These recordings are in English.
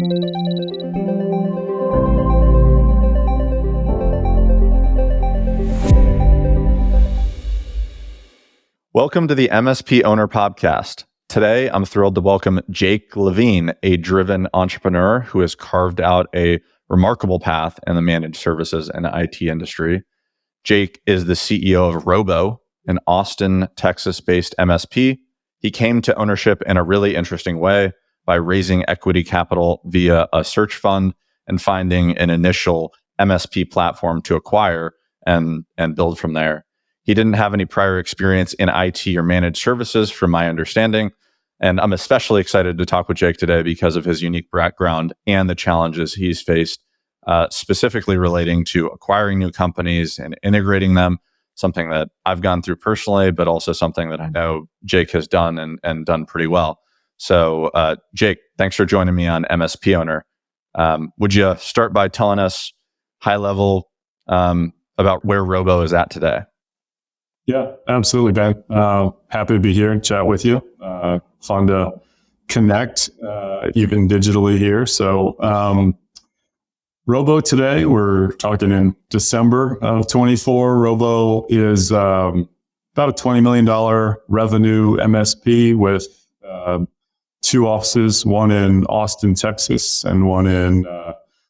Welcome to the MSP Owner Podcast. Today, I'm thrilled to welcome Jake Levine, a driven entrepreneur who has carved out a remarkable path in the managed services and IT industry. Jake is the CEO of Robo, an Austin, Texas-based MSP. He came to ownership in a really interesting way by raising equity capital via a search fund and finding an initial MSP platform to acquire and build from there. He didn't have any prior experience in IT or managed services, from my understanding. And I'm especially excited to talk with Jake today because of his unique background and the challenges he's faced, specifically relating to acquiring new companies and integrating them, something that I've gone through personally, but also something that I know Jake has done and done pretty well. So, Jake, thanks for joining me on MSP Owner. Would you start by telling us high level about where Robo is at today? Yeah, absolutely, Ben. Happy to be here and chat with you. Fun to connect, even digitally here. So, Robo today, we're talking in December of 24. Robo is about a $20 million revenue MSP with two offices, one in Austin, Texas, and one in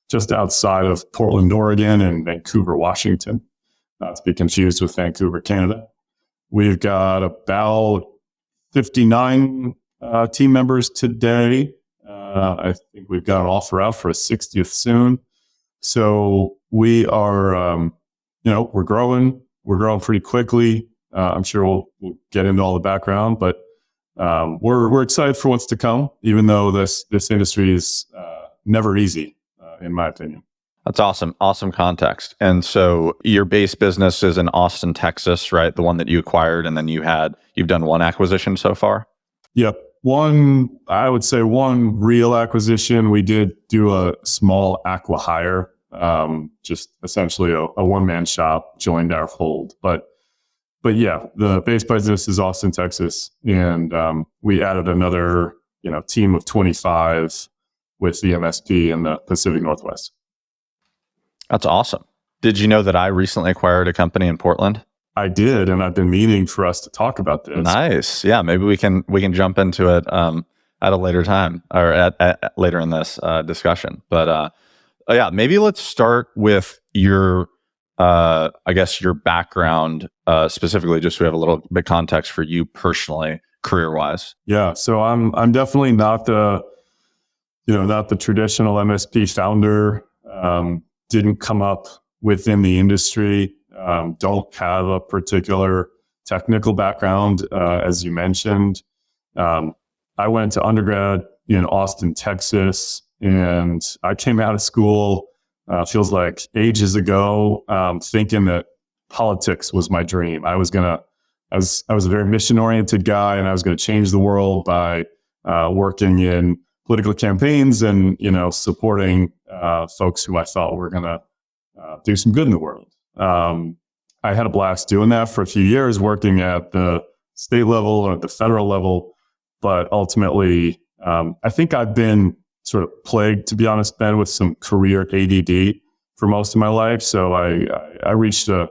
just outside of Portland, Oregon, and Vancouver, Washington. Not to be confused with Vancouver, Canada. We've got about 59 team members today. I think we've got an offer out for a 60th soon. So we are, we're growing. We're growing pretty quickly. I'm sure we'll get into all the background, but we're excited for what's to come, even though this industry is never easy, in my opinion. That's awesome. Awesome context. And so your base business is in Austin, Texas, right? The one that you acquired, and then you've done one acquisition so far? Yep. I would say one real acquisition. We did do a small acqui-hire, just essentially a one-man shop joined our fold. But yeah, the base business is Austin, Texas. And we added another, team of 25 with the MSP in the Pacific Northwest. That's awesome. Did you know that I recently acquired a company in Portland? I did, and I've been meaning for us to talk about this. Nice. Yeah, maybe we can jump into it at a later time or at later in this discussion. But yeah, maybe let's start with your your background specifically, just so we have a little bit context for you personally, career-wise. Yeah, so I'm definitely not the traditional MSP founder. Didn't come up within the industry, don't have a particular technical background, as you mentioned. I went to undergrad in Austin, Texas, and I came out of school, feels like ages ago, thinking that politics was my dream. I was a very mission-oriented guy, and I was going to change the world by working in political campaigns and, supporting folks who I thought were going to do some good in the world. I had a blast doing that for a few years, working at the state level or at the federal level. But ultimately, I think I've been sort of plagued, to be honest, Ben, with some career ADD for most of my life. So I reached a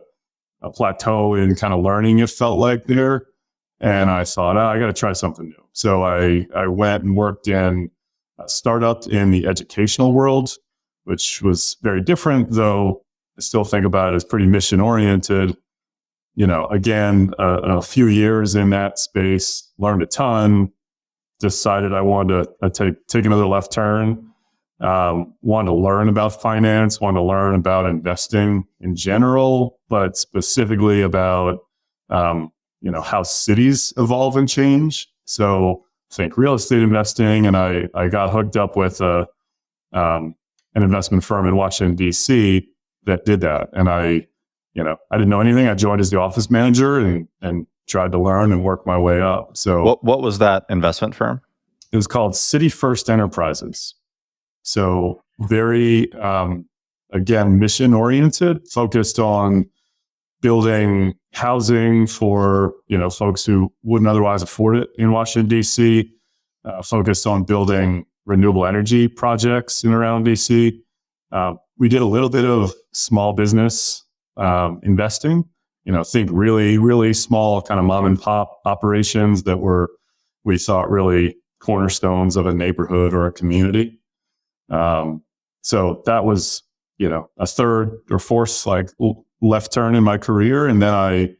plateau in kind of learning, it felt like there. And I thought, I got to try something new. So I went and worked in a startup in the educational world, which was very different, though I still think about it as pretty mission oriented. Again, a few years in that space, learned a ton, decided I wanted to take another left turn, wanted to learn about finance, wanted to learn about investing in general, but specifically about, how cities evolve and change. So think real estate investing. And I got hooked up with an investment firm in Washington, D.C. that did that. And I didn't know anything. I joined as the office manager and tried to learn and work my way up. So what was that investment firm? It was called City First Enterprises. So very, again, mission oriented, focused on building housing for, folks who wouldn't otherwise afford it in Washington, D.C., focused on building renewable energy projects in around DC. We did a little bit of small business investing, think really, really small kind of mom and pop operations that we thought really cornerstones of a neighborhood or a community. So that was, a third or fourth left turn in my career. And then I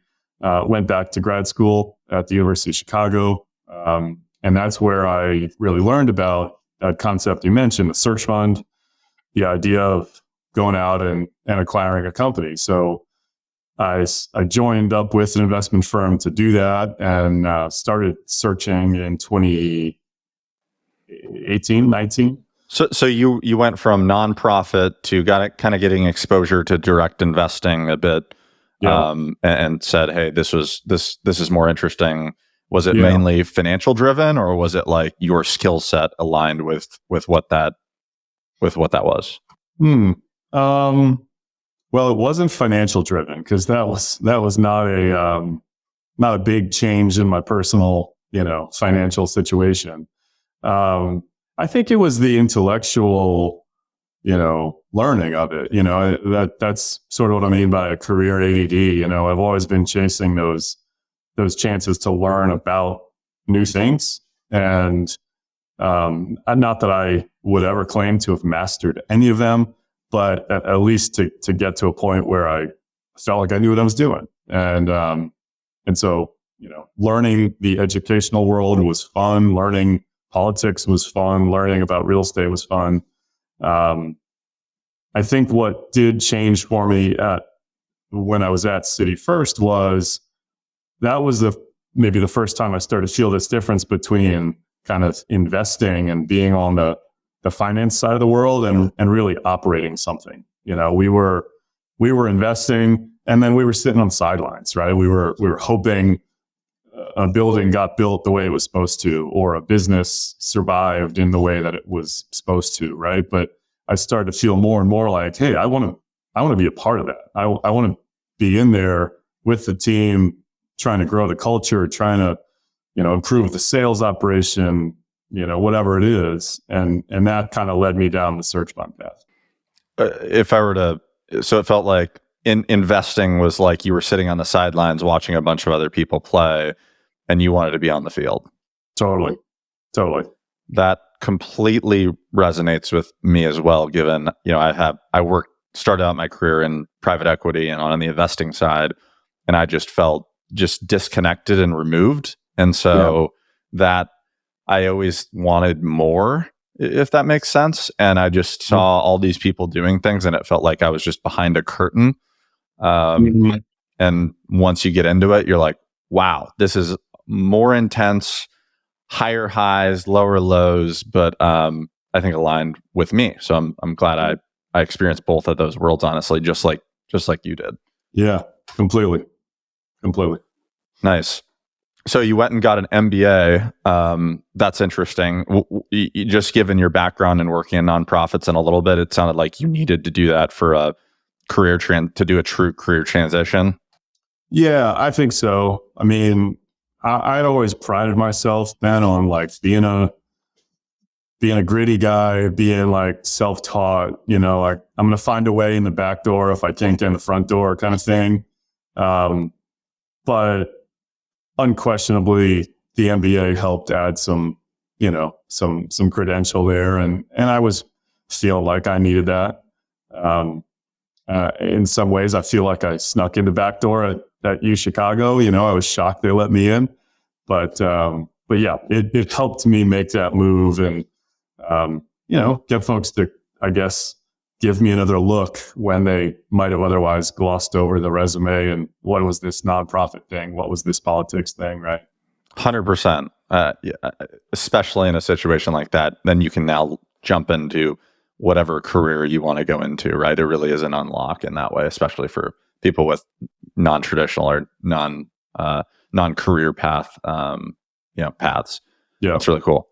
went back to grad school at the University of Chicago. And that's where I really learned about that concept you mentioned, the search fund, the idea of going out and acquiring a company. So I joined up with an investment firm to do that and started searching in 2018, 19. So you went from nonprofit to kind of getting exposure to direct investing a bit, and said, "Hey, this is more interesting." Was it mainly financial driven, or was it like your skill set aligned with what that was? Well, it wasn't financial driven because that was not a big change in my personal financial situation. I think it was the intellectual, learning of it. That's sort of what I mean by a career ADD. I've always been chasing those chances to learn about new things, and not that I would ever claim to have mastered any of them, but at least to get to a point where I felt like I knew what I was doing, and so learning the educational world was fun. Learning politics was fun. Learning about real estate was fun. I think what did change for me when I was at City First was that was maybe the first time I started to feel this difference between kind of investing and being on the finance side of the world and really operating something. We were investing and then we were sitting on the sidelines, right? We were hoping a building got built the way it was supposed to, or a business survived in the way that it was supposed to, right? But I started to feel more and more like, hey, I want to be a part of that. I want to be in there with the team, trying to grow the culture, trying to, improve the sales operation, whatever it is. And that kind of led me down the search fund path. So it felt like investing was like you were sitting on the sidelines watching a bunch of other people play and you wanted to be on the field. Totally. That completely resonates with me as well, given, started out my career in private equity and on the investing side, and I just felt disconnected and removed. And so that I always wanted more, if that makes sense. And I just saw all these people doing things and it felt like I was just behind a curtain. And once you get into it, you're like, wow, this is more intense, higher highs, lower lows, but I think aligned with me. So I'm glad I experienced both of those worlds, honestly, just like you did. Yeah, completely. Nice. So you went and got an MBA. That's interesting. Just given your background in working in nonprofits and a little bit, it sounded like you needed to do that for a to do a true career transition. Yeah, I think so. I mean, I'd always prided myself then on being a gritty guy, being self-taught, I'm going to find a way in the back door if I can't get in the front door kind of thing. But unquestionably, the MBA helped add some credential there. And I was feeling like I needed that. In some ways, I feel like I snuck in the back door at U Chicago. I was shocked they let me in, but yeah, it helped me make that move and, get folks to, I guess, give me another look when they might have otherwise glossed over the resume and what was this nonprofit thing? What was this politics thing? Right. 100%. Especially in a situation like that, then you can now jump into whatever career you want to go into, right? It really is an unlock in that way, especially for people with non-traditional or non-career path, paths. Yeah. That's really cool.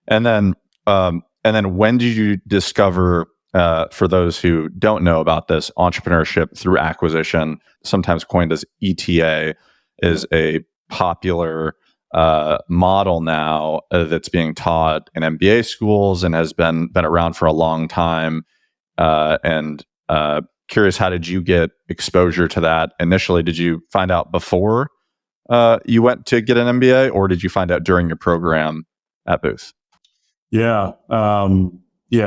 And then when did you discover, for those who don't know about this, entrepreneurship through acquisition, sometimes coined as ETA, is a popular model now that's being taught in MBA schools and has been around for a long time. And curious, how did you get exposure to that initially? Did you find out before you went to get an MBA, or did you find out during your program at Booth? Yeah.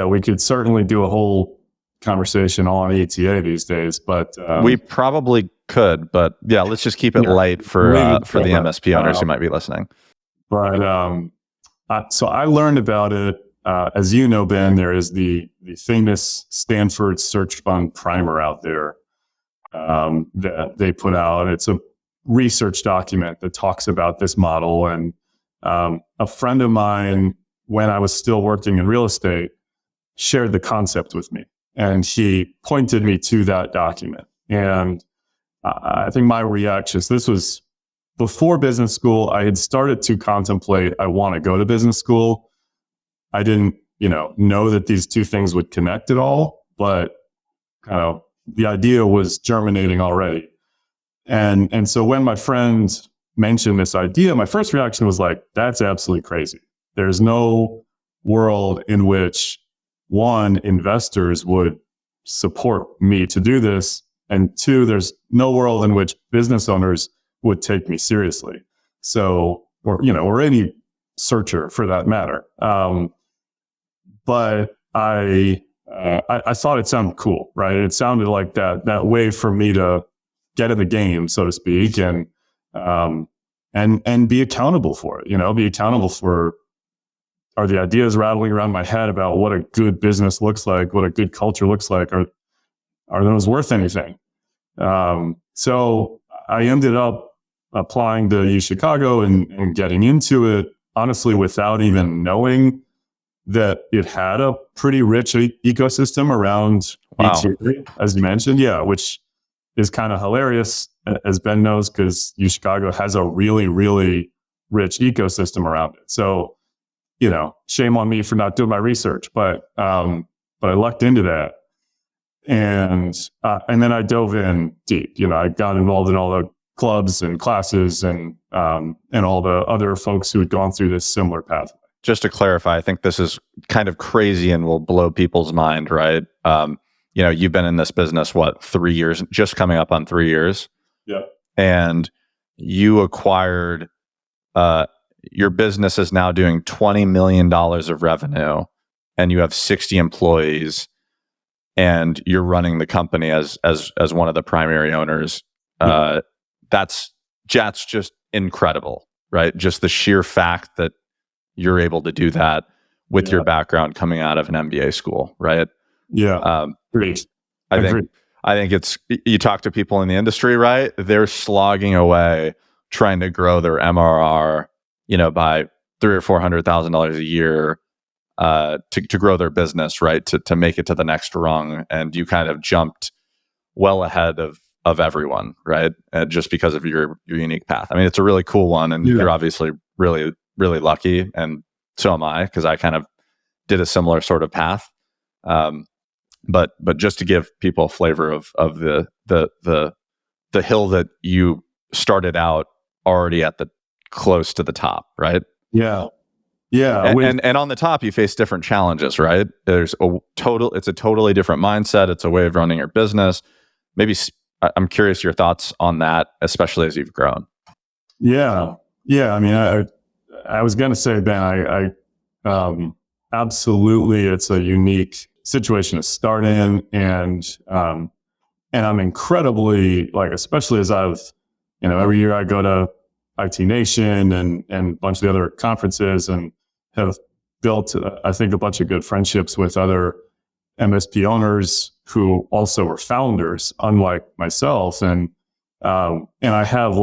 We could certainly do a whole conversation on ETA these days, but we probably could, but yeah, let's just keep it light for the MSP owners who might be listening. But so I learned about it. As you know, Ben, there is the famous Stanford Search Fund primer out there that they put out. It's a research document that talks about this model. And a friend of mine, when I was still working in real estate, shared the concept with me. And he pointed me to that document. And I think my reaction, so this was before business school, I had started to contemplate, I want to go to business school. I didn't, know that these two things would connect at all, but kind of the idea was germinating already. And so when my friend mentioned this idea, my first reaction was like, that's absolutely crazy. There's no world in which, one, investors would support me to do this, and two, there's no world in which business owners would take me seriously. So, or any searcher for that matter. But I thought it sounded cool, right? It sounded like that way for me to get in the game, so to speak, and be accountable for it. Be accountable for, are the ideas rattling around my head about what a good business looks like, what a good culture looks like, are those worth anything? So I ended up applying to U Chicago and getting into it, honestly, without even knowing that it had a pretty rich ecosystem around ETA, as you mentioned. Yeah, which is kind of hilarious, as Ben knows, because U Chicago has a really, really rich ecosystem around it. So, shame on me for not doing my research, but I lucked into that. And then I dove in deep. I got involved in all the clubs and classes and all the other folks who had gone through this similar pathway. Just to clarify, I think this is kind of crazy and will blow people's mind, right? You've been in this business, 3 years, just coming up on 3 years. Yeah. And you acquired, your business is now doing $20 million of revenue, and you have 60 employees, and you're running the company as one of the primary owners. Yeah. That's just incredible, right? Just the sheer fact that you're able to do that with your background coming out of an MBA school, right? Yeah. Great. I think it's, you talk to people in the industry, right? They're slogging away trying to grow their MRR, by $300,000 or $400,000 a year, to grow their business, right? To make it to the next rung. And you kind of jumped well ahead of everyone, right? Just because of your unique path. I mean, it's a really cool one, and you're obviously really, really lucky, and so am I, because I kind of did a similar sort of path. But just to give people a flavor of the hill that you started out already at the close to the top, right? Yeah. And on the top, you face different challenges, right? It's a totally different mindset. It's a way of running your business. Maybe I'm curious your thoughts on that, especially as you've grown. Yeah. I mean, I was going to say, Ben, I absolutely, it's a unique situation to start in. And I'm incredibly, especially as I've, every year I go to IT Nation and a bunch of the other conferences, and have built, I think, a bunch of good friendships with other MSP owners who also were founders, unlike myself. And I have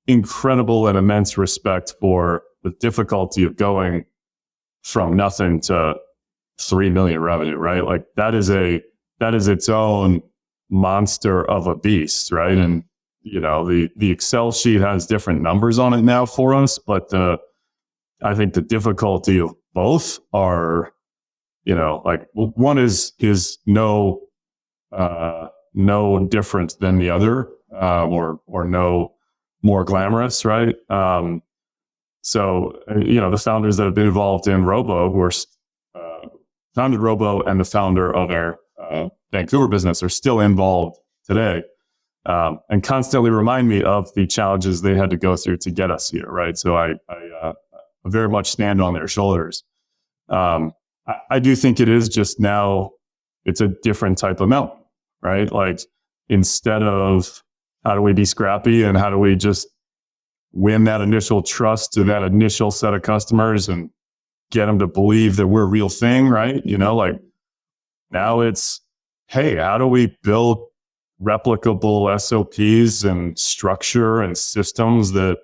incredible and immense respect for the difficulty of going from nothing to 3 million revenue, right? That is its own monster of a beast, right? And the Excel sheet has different numbers on it now for us, but I think the difficulty of both are, one is no different than the other, or no more glamorous, right? So, the founders that have been involved in Robo, who are founded Robo, and the founder of our Vancouver business are still involved today, and constantly remind me of the challenges they had to go through to get us here, right? So I very much stand on their shoulders. I do think it is just now, it's a different type of mountain, right? Like, instead of how do we be scrappy and how do we just win that initial trust to that initial set of customers and get them to believe that we're a real thing, right? Like, now it's, hey, how do we build replicable SOPs and structure and systems that,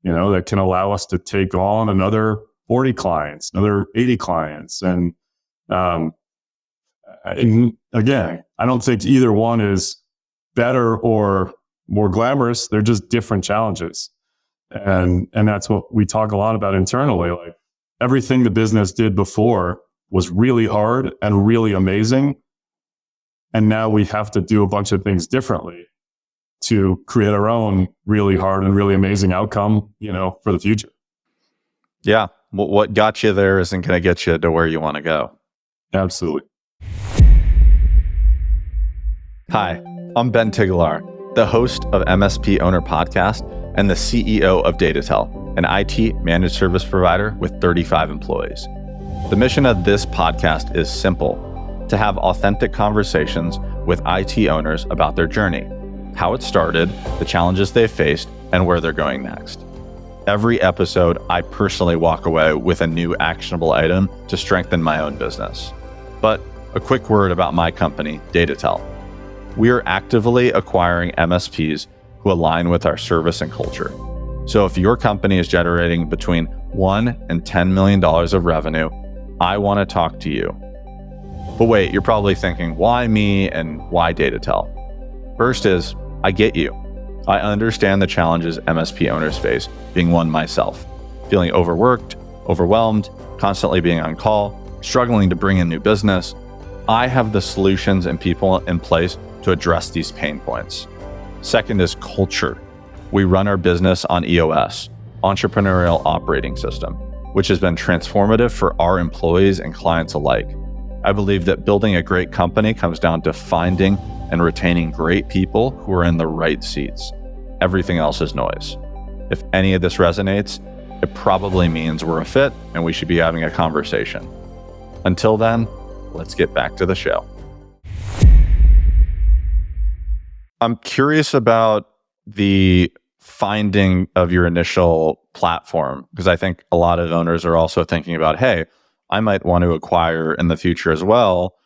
that can allow us to take on another 40 clients, another 80 clients. And again, I don't think either one is better or more glamorous. They're just different challenges. And that's what we talk a lot about internally. Like, everything the business did before was really hard and really amazing. And now we have to do a bunch of things differently to create our own really hard and really amazing outcome, for the future. Yeah. What got you there isn't going to get you to where you want to go. Absolutely. Hi, I'm Ben Tigelaar, the host of MSP Owner Podcast and the CEO of DataTel, an IT managed service provider with 35 employees. The mission of this podcast is simple: to have authentic conversations with IT owners about their journey, how it started, the challenges they faced, and where they're going next. Every episode, I personally walk away with a new actionable item to strengthen my own business. But a quick word about my company, DataTel. We are actively acquiring MSPs who align with our service and culture. So if your company is generating between $1 and $10 million of revenue, I want to talk to you. But wait, you're probably thinking, why me and why DataTel? First is, I get you. I understand the challenges MSP owners face, being one myself. Feeling overworked, overwhelmed, constantly being on call, struggling to bring in new business. I have the solutions and people in place to address these pain points. Second is culture. We run our business on EOS, Entrepreneurial Operating System, which has been transformative for our employees and clients alike. I believe that building a great company comes down to finding and retaining great people who are in the right seats. Everything else is noise. If any of this resonates, it probably means we're a fit and we should be having a conversation. Until then, let's get back to the show. I'm curious about the finding of your initial platform, because I think a lot of owners are also thinking about, hey, I might want to acquire in the future as well.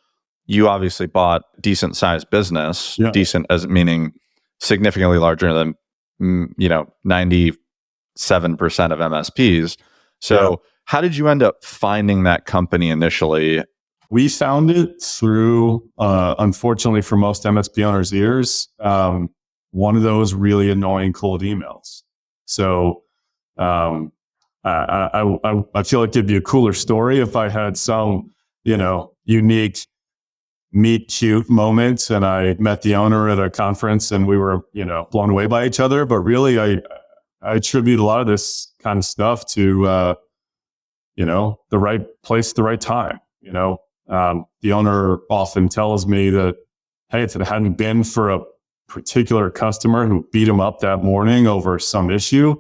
You obviously bought decent sized business, decent as meaning significantly larger than 97% of MSPs. So how did you end up finding that company initially? We found it through, unfortunately for most MSP owners' ears, one of those really annoying cold emails. So I feel like it'd be a cooler story if I had some, unique meet cute moment and I met the owner at a conference and we were, blown away by each other. But really, I attribute a lot of this kind of stuff to, the right place, the right time. The owner often tells me that, hey, if it hadn't been for a particular customer who beat him up that morning over some issue,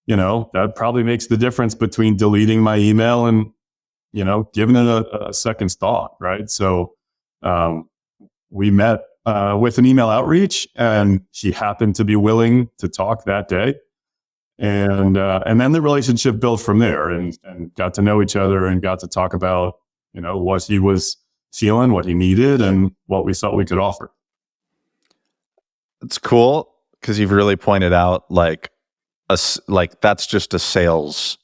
that probably makes the difference between deleting my email and, giving it a second's thought, right? So we met with an email outreach, and she happened to be willing to talk that day. And then the relationship built from there and got to know each other and got to talk about, what he was feeling, what he needed, and what we thought we could offer. It's cool because you've really pointed out like that's just a sales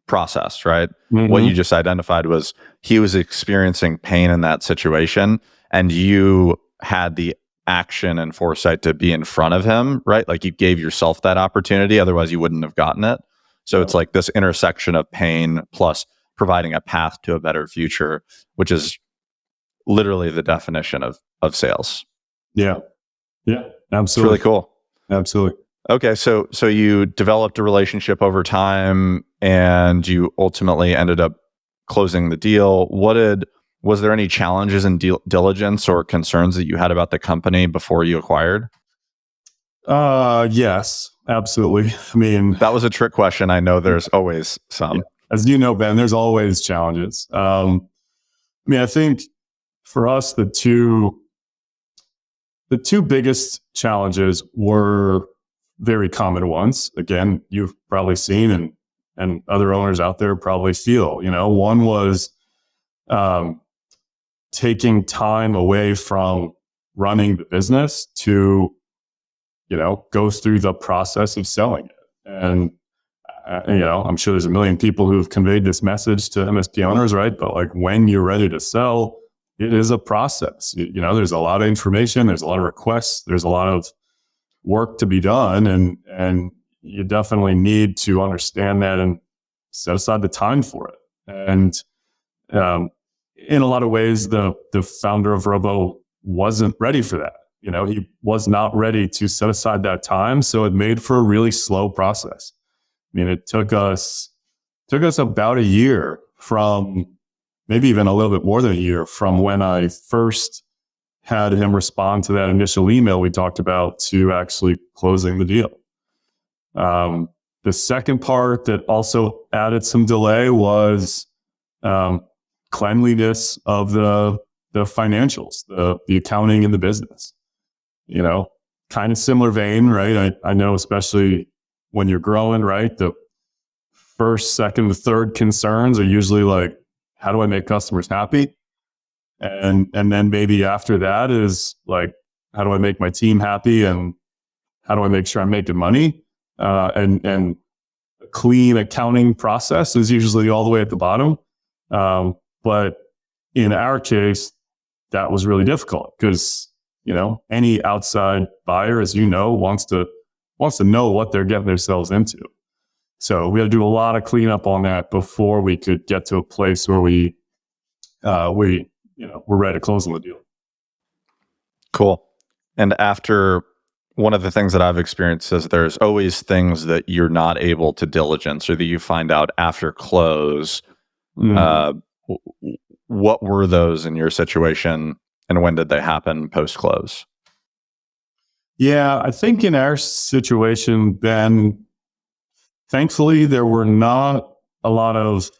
process, right? Mm-hmm. What you just identified was he was experiencing pain in that situation, and you had the action and foresight to be in front of him, right? Like you gave yourself that opportunity, otherwise you wouldn't have gotten it. So it's like this intersection of pain plus providing a path to a better future, which is literally the definition of sales. Yeah, absolutely. It's really cool. Absolutely. Okay, so you developed a relationship over time, and you ultimately ended up closing the deal. Was there any challenges in diligence or concerns that you had about the company before you acquired? Yes, absolutely. I mean, That was a trick question. I know there's always yeah, some. as you know, Ben, there's always challenges. I mean, I think for us, the two biggest challenges were very common ones. Again, you've probably seen and other owners out there probably feel, one was um, taking time away from running the business to, go through the process of selling it. And, I'm sure there's a million people who've conveyed this message to MSP owners, right? But like when you're ready to sell, it is a process. There's a lot of information, there's a lot of requests, there's a lot of work to be done, and you definitely need to understand that and set aside the time for it. And in a lot of ways, the founder of Robo wasn't ready for that. He was not ready to set aside that time, so it made for a really slow process. I mean, it took us about a year, from maybe even a little bit more than a year, from when I first had him respond to that initial email we talked about to actually closing the deal. The second part that also added some delay was cleanliness of the financials, the accounting in the business. Kind of similar vein, right? I know, especially when you're growing, right? The first, second, third concerns are usually like, how do I make customers happy? And then maybe after that is like, how do I make my team happy, and how do I make sure I'm making money? And a clean accounting process is usually all the way at the bottom. But in our case, that was really difficult because, any outside buyer, as you know, wants to know what they're getting themselves into. So we had to do a lot of cleanup on that before we could get to a place where we're ready to close on the deal. Cool. And after, one of the things that I've experienced is there's always things that you're not able to diligence or that you find out after close. Mm. What were those in your situation, and when did they happen post close? Yeah, I think in our situation, Ben, thankfully, there were not a lot of,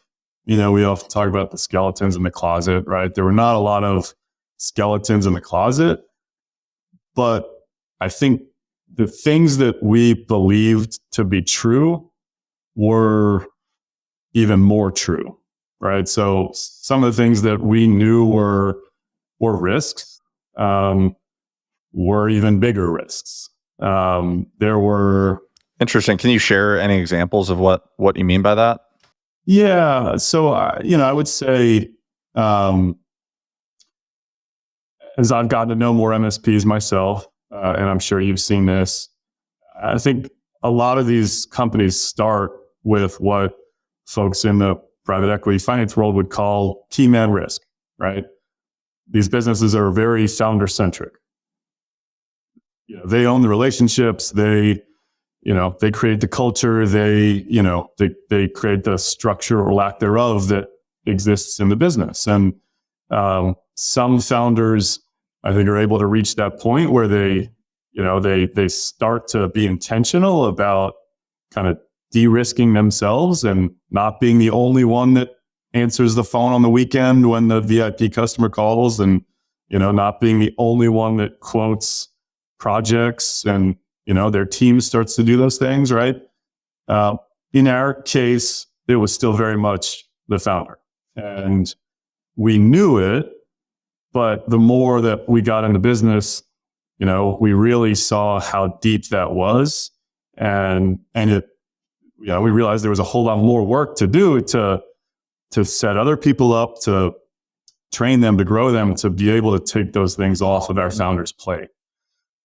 we often talk about the skeletons in the closet, right? There were not a lot of skeletons in the closet, but I think the things that we believed to be true were even more true, right? So some of the things that we knew were risks, were even bigger risks. There were... Interesting. Can you share any examples of what you mean by that? Yeah. So, I would say, as I've gotten to know more MSPs myself, and I'm sure you've seen this, I think a lot of these companies start with what folks in the private equity finance world would call keyman risk, right? These businesses are very founder centric. They own the relationships. They create the culture. They create the structure or lack thereof that exists in the business. And some founders, I think, are able to reach that point where they start to be intentional about kind of de-risking themselves and not being the only one that answers the phone on the weekend when the VIP customer calls, and not being the only one that quotes projects, and their team starts to do those things, right? In our case, it was still very much the founder, and we knew it. But the more that we got into business, we really saw how deep that was, and it, we realized there was a whole lot more work to do to set other people up, to train them, to grow them, to be able to take those things off of our founders' plate.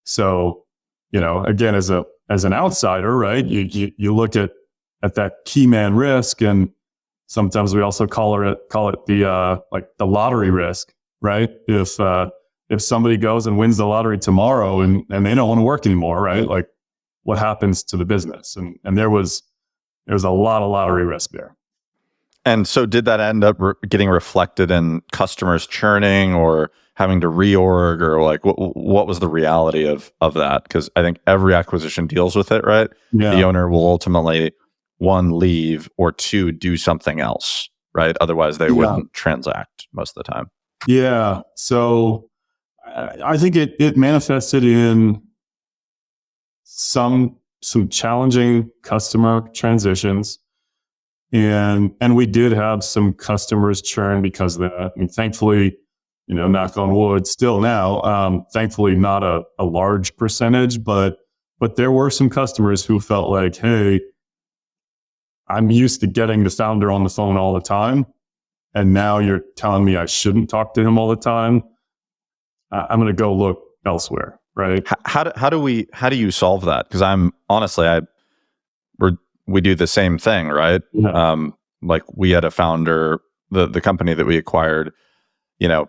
So, again, as an outsider, right, you look at that key man risk, and sometimes we also call it the the lottery risk, right? If somebody goes and wins the lottery tomorrow and they don't want to work anymore, right? Like, what happens to the business? And there was a lot of lottery risk there. And so did that end up getting reflected in customers churning or having to reorg, or like what was the reality of that? Because I think every acquisition deals with it, right? Yeah. The owner will ultimately, one, leave, or two, do something else, right? Otherwise they wouldn't transact most of the time. Yeah. So I think it manifested in some challenging customer transitions. And we did have some customers churn because of that. I mean, thankfully, knock on wood, still now, thankfully not a large percentage, but there were some customers who felt like, hey, I'm used to getting the founder on the phone all the time, and now you're telling me I shouldn't talk to him all the time. I'm going to go look elsewhere, right? How do you solve that? Because I'm honestly, we do the same thing, right? Yeah. Like we had a founder, the company that we acquired,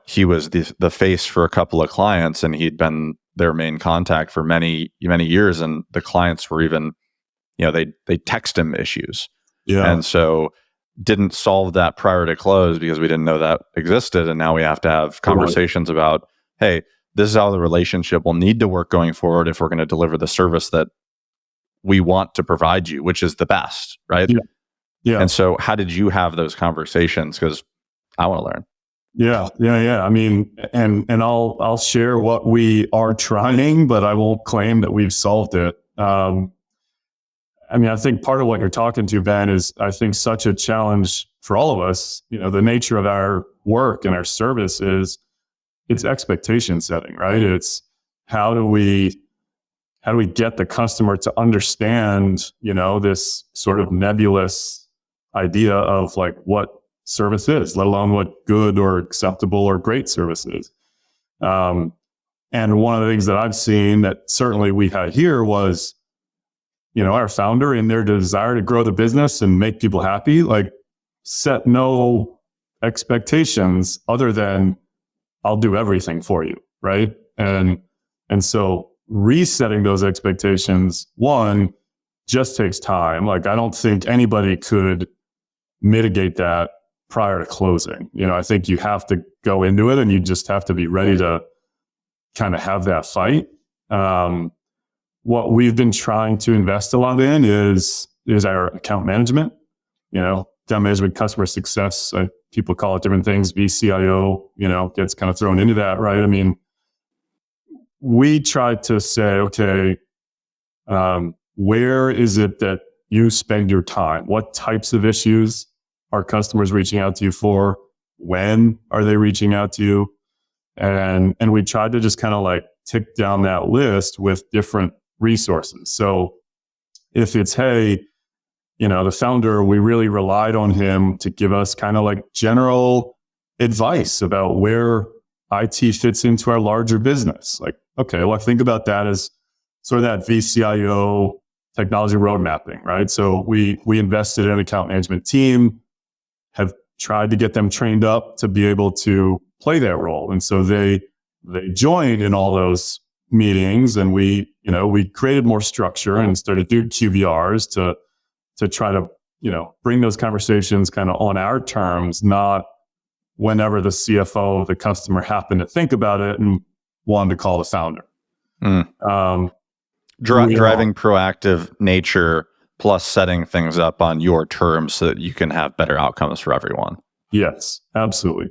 he was the face for a couple of clients, and he'd been their main contact for many, many years. And the clients were even, they text him issues. Yeah. And so didn't solve that prior to close because we didn't know that existed. And now we have to have conversations about, hey, this is how the relationship will need to work going forward if we're going to deliver the service that we want to provide you, which is the best, right? Yeah. And so how did you have those conversations? Because I want to learn. Yeah. I mean, and I'll share what we are trying, but I won't claim that we've solved it. I mean, I think part of what you're talking to, Ben, is I think such a challenge for all of us. The nature of our work and our service is it's expectation setting, right? It's how do we get the customer to understand, this sort of nebulous idea of like what service is, let alone what good or acceptable or great service is. And one of the things that I've seen that certainly we had here was, our founder, in their desire to grow the business and make people happy, like set no expectations other than I'll do everything for you, right? And so resetting those expectations, one, just takes time. Like I don't think anybody could mitigate that prior to closing. I think you have to go into it and you just have to be ready to kind of have that fight. What we've been trying to invest a lot in is our account management, account management, customer success. People call it different things. VCIO, gets kind of thrown into that, right? I mean, we try to say, okay, where is it that you spend your time? What types of issues are customers reaching out to you for? When are they reaching out to you? And we tried to just kind of like tick down that list with different resources. So if it's, hey, the founder, we really relied on him to give us kind of like general advice about where IT fits into our larger business. Like, okay, well, I think about that as sort of that VCIO technology road mapping, right? So we invested in an account management team, have tried to get them trained up to be able to play that role. And so they joined in all those meetings, and we created more structure and started doing QBRs to try to, bring those conversations kind of on our terms, not whenever the CFO of the customer happened to think about it and wanted to call the founder. Driving proactive nature plus setting things up on your terms so that you can have better outcomes for everyone. Yes, absolutely.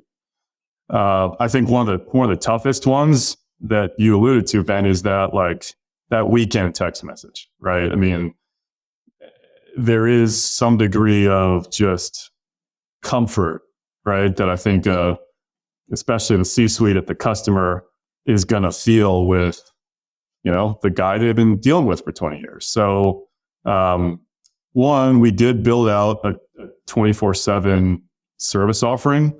I think one of the toughest ones that you alluded to, Ben, is that weekend text message, right? I mean, there is some degree of just comfort, right? That I think, especially the C-suite at the customer is going to feel with, the guy they've been dealing with for 20 years. So, one, we did build out a 24/7 service offering,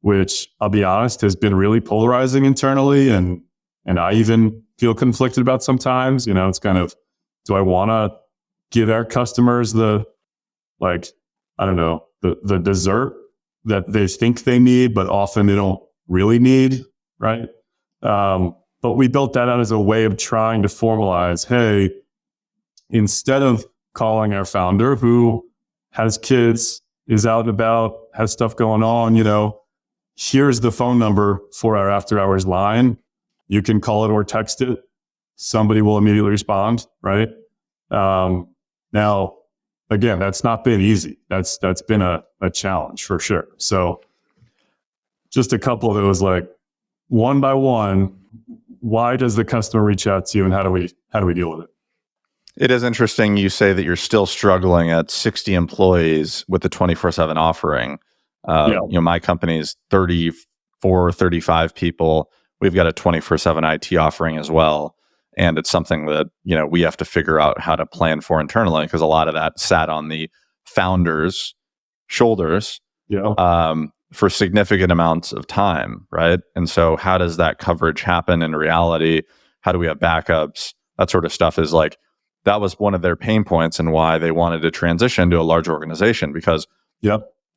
which I'll be honest has been really polarizing internally, and I even feel conflicted about sometimes. It's kind of, do I want to give our customers the dessert that they think they need, but often they don't really need, right? But we built that out as a way of trying to formalize, hey, instead of calling our founder who has kids, is out and about, has stuff going on, here's the phone number for our after hours line. You can call it or text it. Somebody will immediately respond, right? Now, again, that's not been easy. That's been a challenge for sure. So just a couple of those, like one by one, why does the customer reach out to you and how do we deal with it? It is interesting you say that you're still struggling at 60 employees with the 24/7 offering. My company is 34, 35 people. We've got a 24/7 IT offering as well. And it's something that, we have to figure out how to plan for internally because a lot of that sat on the founders' shoulders for significant amounts of time, right? And so how does that coverage happen in reality? How do we have backups? That sort of stuff is like, that was one of their pain points and why they wanted to transition to a large organization because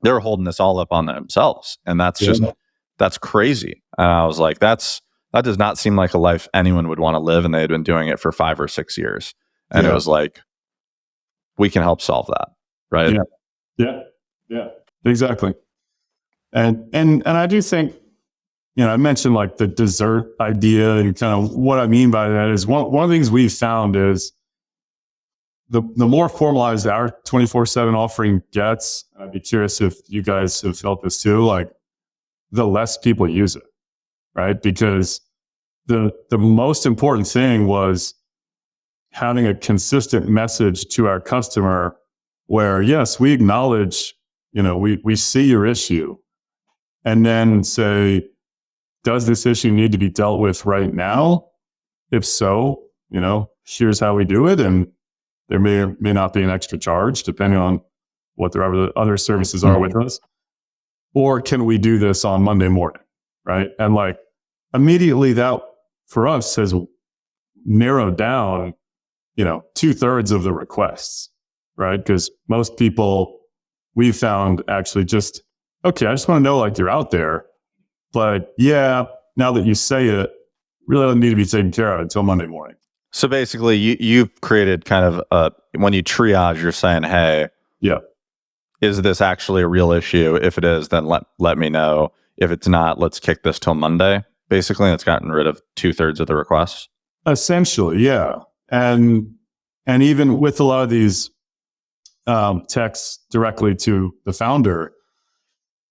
they're holding this all up on themselves. And that's that's crazy. And I was like, that does not seem like a life anyone would want to live. And they had been doing it for 5 or 6 years. And it was like, we can help solve that. Right. Yeah, exactly. And I do think, I mentioned like the dessert idea and kind of what I mean by that is one of the things we've found is the more formalized our 24/7 offering gets, I'd be curious if you guys have felt this too, like the less people use it, right? Because the most important thing was having a consistent message to our customer where, yes, we acknowledge, we see your issue, and then say, does this issue need to be dealt with right now? If so, here's how we do it. And there may or may not be an extra charge depending on what their other services are with us. Or can we do this on Monday morning, right? And like immediately that for us has narrowed down, 2/3 of the requests, right? Because most people we found actually just, okay, I just want to know like you're out there. But now that you say it, really doesn't need to be taken care of until Monday morning. So basically, you've created kind of when you triage, you're saying, hey, is this actually a real issue? If it is, then let me know. If it's not, let's kick this till Monday. Basically, it's gotten rid of 2/3 of the requests. Essentially, yeah. And even with a lot of these texts directly to the founder,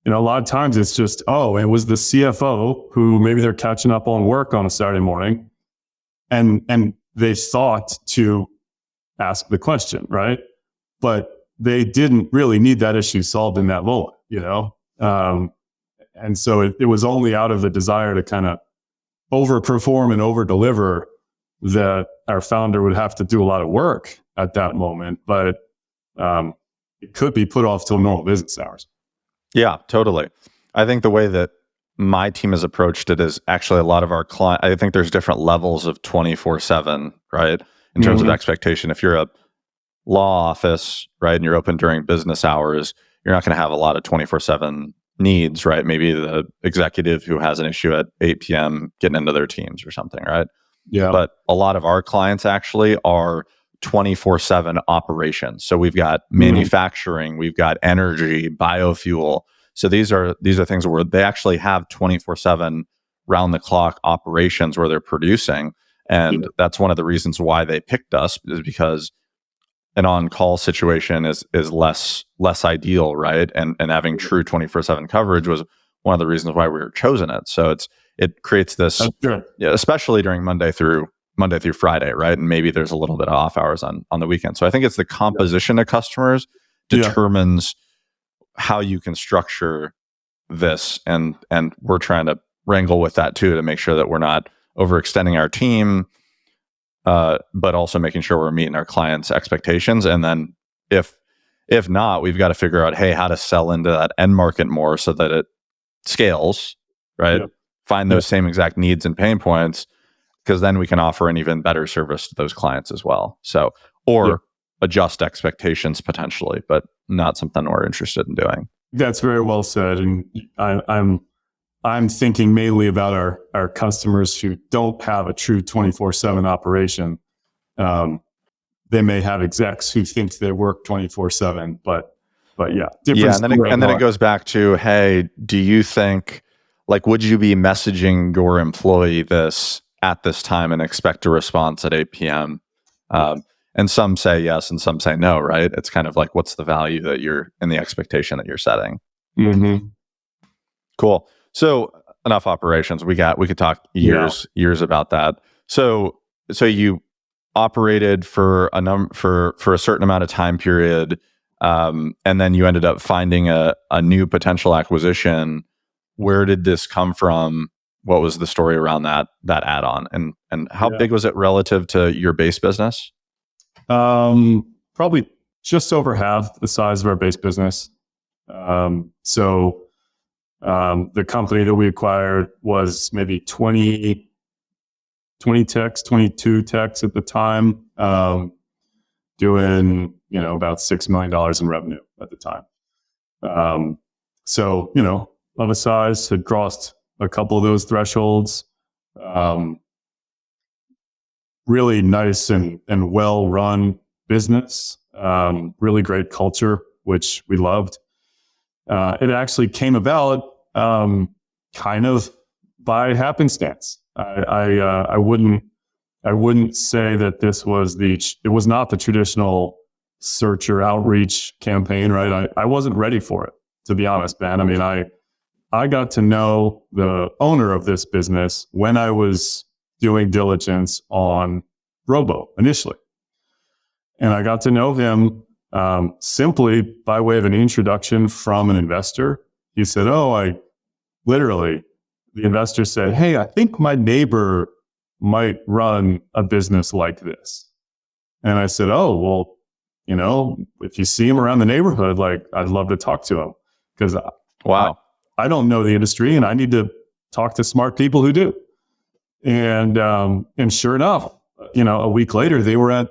a lot of times it's just, it was the CFO who maybe they're catching up on work on a Saturday morning. And they thought to ask the question, right? But they didn't really need that issue solved in that moment, and so it was only out of the desire to kind of overperform and overdeliver that our founder would have to do a lot of work at that moment. But it could be put off till normal business hours. Yeah, totally. I think the way that my team has approached it is actually a lot of our clients. I think there's different levels of 24/7, right? In terms of expectation. If you're a law office, right, and you're open during business hours, you're not going to have a lot of 24/7 needs, right? Maybe the executive who has an issue at 8 p.m. getting into their teams or something, right? Yeah. But a lot of our clients actually are 24/7 operations. So we've got manufacturing, we've got energy, biofuel. So these are things where they actually have 24/7 round the clock operations where they're producing. And that's one of the reasons why they picked us, is because an on-call situation is less ideal, right? And having true 24/7 coverage was one of the reasons why we were chosen it. So it creates this, especially during Monday through Friday, right? And maybe there's a little bit of off hours on the weekend. So I think it's the composition of customers determines how you can structure this, and we're trying to wrangle with that too to make sure that we're not overextending our team, but also making sure we're meeting our clients' expectations. And then if not, we've got to figure out, hey, how to sell into that end market more so that it scales, right? Find those same exact needs and pain points, because then we can offer an even better service to those clients as well. So, or adjust expectations potentially, but not something we're interested in doing. That's very well said. And I'm thinking mainly about our customers who don't have a true 24/7 operation. they may have execs who think they work 24/7, but yeah, yeah, and then it goes back to, hey, do you think, like, would you be messaging your employee this at this time and expect a response at 8 p.m.? And some say yes, and some say no, right? It's kind of like, what's the value that you're and the expectation that you're setting? Mm-hmm. Cool. So enough operations. We could talk years about that. So you operated for a certain amount of time period, and then you ended up finding a new potential acquisition. Where did this come from? What was the story around that add-on, and how big was it relative to your base business? Probably just over half the size of our base business. So the company that we acquired was maybe 20 techs, 22 techs at the time, doing, about $6 million in revenue at the time. So, of a size, had crossed a couple of those thresholds. Really nice and well-run business, really great culture, which we loved. It actually came about kind of by happenstance. I wouldn't say that this was it was not the traditional search or outreach campaign, right? I wasn't ready for it, to be honest, Ben. I mean, I got to know the owner of this business when I was doing diligence on Robo initially. And I got to know him simply by way of an introduction from an investor. He said, the investor said, hey, I think my neighbor might run a business like this. And I said, well, if you see him around the neighborhood, like, I'd love to talk to him, because I don't know the industry and I need to talk to smart people who do. And sure enough, a week later, they were at,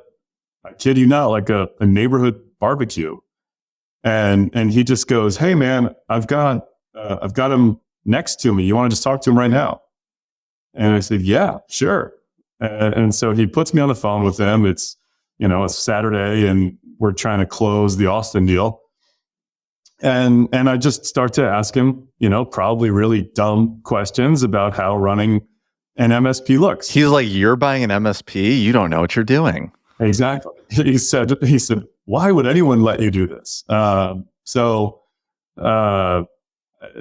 I kid you not, like a neighborhood barbecue. And he just goes, hey man, I've got him next to me. You want to just talk to him right now? And I said, yeah, sure. And so he puts me on the phone with him. It's, it's Saturday and we're trying to close the Austin deal. And I just start to ask him, probably really dumb questions about how running an MSP looks. He's like, you're buying an MSP? You don't know what you're doing. Exactly. He said, why would anyone let you do this? So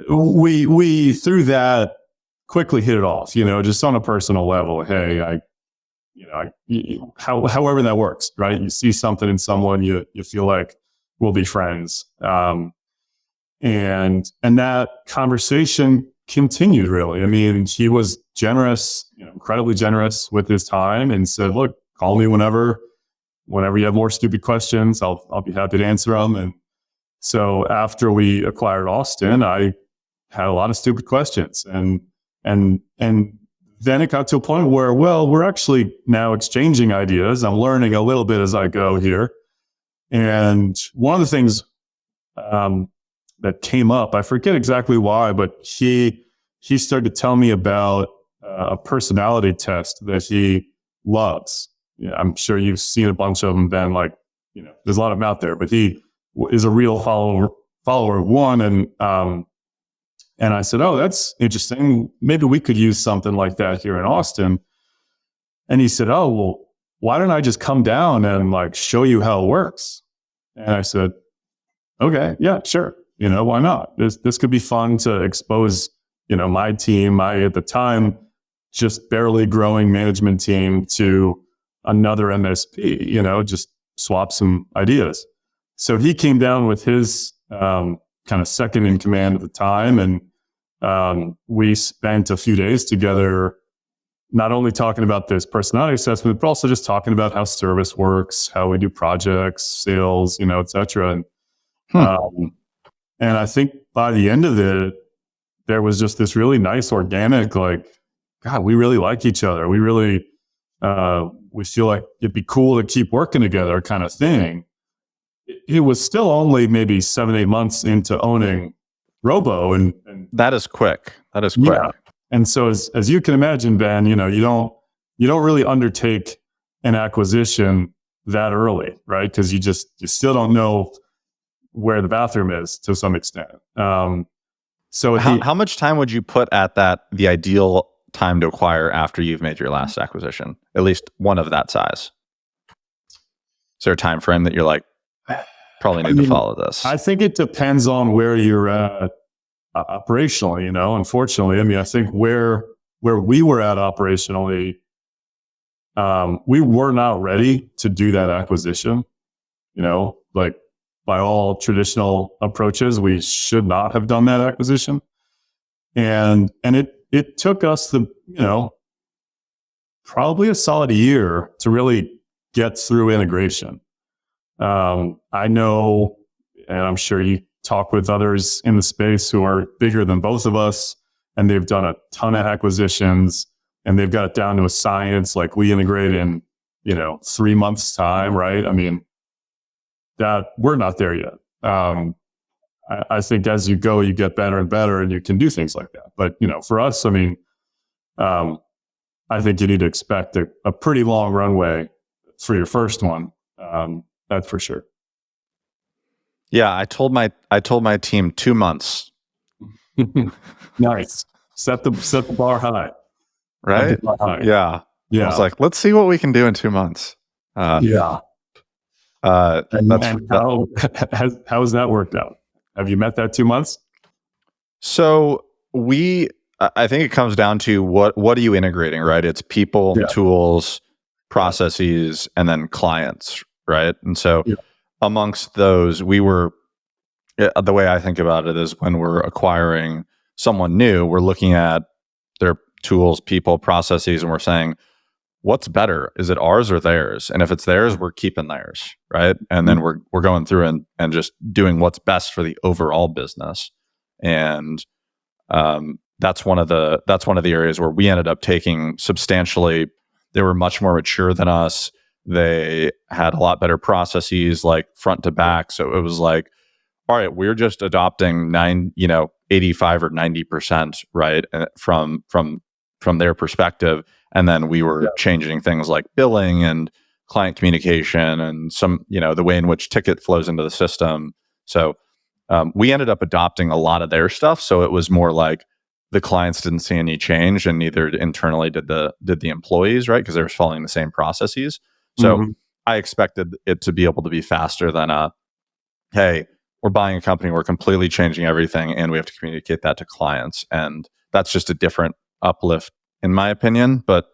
we through that quickly hit it off, just on a personal level. Hey, however that works, right? You see something in someone, you feel like we'll be friends. And that conversation continued, really. I mean, he was generous, incredibly generous with his time, and said, look, call me whenever you have more stupid questions, I'll be happy to answer them. And so after we acquired Austin, I had a lot of stupid questions, and then it got to a point where, well, we're actually now exchanging ideas. I'm learning a little bit as I go here. And one of the things that came up, I forget exactly why, but he started to tell me about a personality test that he loves. Yeah, I'm sure you've seen a bunch of them, Ben. Like, there's a lot of them out there, but he is a real follower of one. And I said, that's interesting. Maybe we could use something like that here in Austin. And he said, well, why don't I just come down and like show you how it works? And I said, okay, yeah, sure. Why not? This could be fun to expose, my team, at the time, just barely growing management team to another MSP, just swap some ideas. So he came down with his kind of second in command at the time. And we spent a few days together, not only talking about this personality assessment, but also just talking about how service works, how we do projects, sales, et cetera. And I think by the end of it, there was just this really nice organic, like, God, we really like each other. We really, we feel like it'd be cool to keep working together kind of thing. It was still only maybe 7-8 months into owning Robo. And that is quick. Yeah. And so as you can imagine, Ben, you don't really undertake an acquisition that early, right? Because you still don't know where the bathroom is to some extent. So how much time would you put at the ideal time to acquire after you've made your last acquisition, at least one of that size? Is there a time frame that you're like, probably need to follow this? I think it depends on where you're at operationally. Unfortunately, I think where we were at operationally, we were not ready to do that acquisition. Like by all traditional approaches, we should not have done that acquisition. And it took us probably a solid year to really get through integration. I know, and I'm sure you talk with others in the space who are bigger than both of us, and they've done a ton of acquisitions and they've got it down to a science. Like we integrate in, 3 months time, right? That we're not there yet. I think as you go, you get better and better and you can do things like that. But, for us, I think you need to expect a pretty long runway for your first one. That's for sure. Yeah, I told my team 2 months. Nice. Set the bar high. Right? Bar high. Yeah. Yeah. I was like, let's see what we can do in 2 months. Yeah. How has that worked out? Have you met that 2 months? So I think it comes down to what are you integrating, right? It's people, tools, processes, and then clients, right? And so amongst those, the way I think about it is when we're acquiring someone new, we're looking at their tools, people, processes, and we're saying, what's better? Is it ours or theirs? And if it's theirs, we're keeping theirs, right? And then we're going through and just doing what's best for the overall business. And that's one of the areas where we ended up taking substantially. They were much more mature than us. They had a lot better processes, like front to back. So it was like, all right, we're just adopting 85 or 90%, right, from their perspective. And then we were changing things like billing and client communication and some, the way in which ticket flows into the system. So we ended up adopting a lot of their stuff. So it was more like the clients didn't see any change, and neither internally did the employees, right? Because they were following the same processes. So I expected it to be able to be faster than hey, we're buying a company, we're completely changing everything, and we have to communicate that to clients. And that's just a different uplift, in my opinion. But